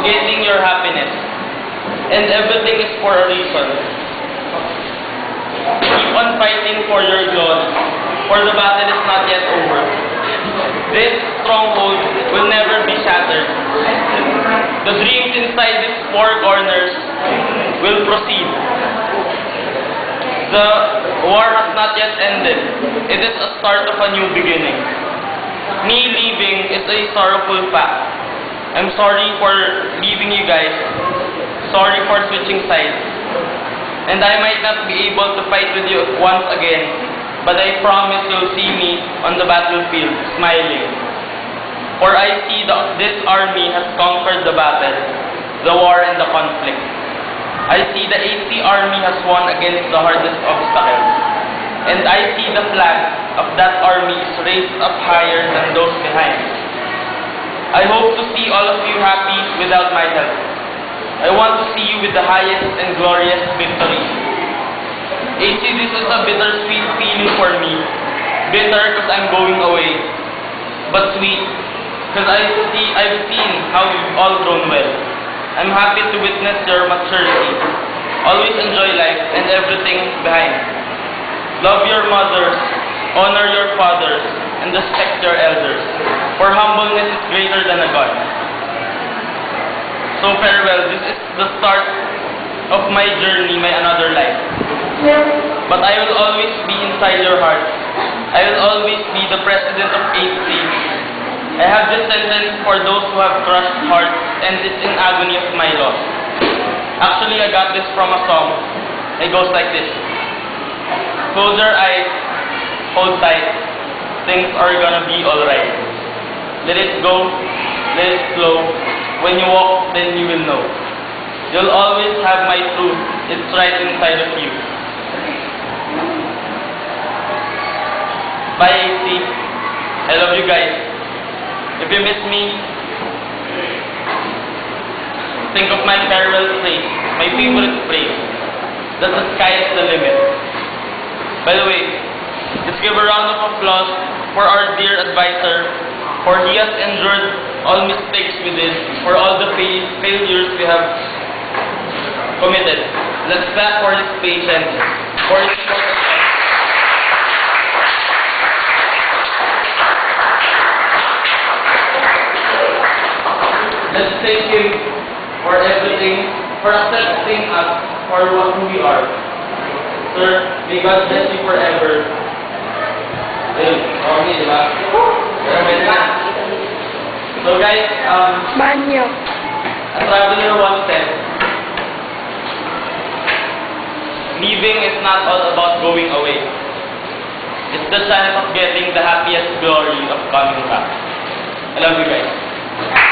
getting your happiness. And everything is for a reason. Keep on fighting for your glory, for the battle is not yet over. This stronghold will never be shattered. The dreams inside its four corners will proceed. The war has not yet ended. It is a start of a new beginning. Me leaving is a sorrowful fact. I'm sorry for leaving you guys. Sorry for switching sides. And I might not be able to fight with you once again, but I promise you'll see me on the battlefield, smiling. For I see this army has conquered the battle, the war and the conflict. I see the 80 army has won against the hardest obstacles. And I see the flag of that army is raised up higher than those behind. I hope to see all of you happy without my help. I want to see you with the highest and glorious victory. AC, this is a bittersweet feeling for me. Bitter because I'm going away. But sweet, because I've seen how you've all grown well. I'm happy to witness your maturity. Always enjoy life and everything behind. Love your mothers, honor your fathers, and respect your elders. For humbleness is greater than a god. So farewell, this is the start of my journey, my another life. But I will always be inside your heart. I will always be the president of 8C. I have this sentence for those who have crushed hearts and is in agony of my loss. Actually, I got this from a song. It goes like this. Close your eyes, hold tight. Things are gonna be alright. Let it go, let it flow. When you walk, then you will know. You'll always have my truth. It's right inside of you. Bye, AC. I love you guys. If you miss me, think of my farewell phrase, my favorite phrase, that the sky is the limit. By the way, let's give a round of applause for our dear advisor, for he has endured all mistakes we did, for all the failures we have committed. Let's clap for his patience, for his support. Let's thank him for everything, for accepting us for who we are. Sir, may God bless you forever. Ayun, okay, di ba? So guys, Banyo. a traveler once said, leaving is not all about going away. It's the chance of getting the happiest glory of coming back. I love you guys.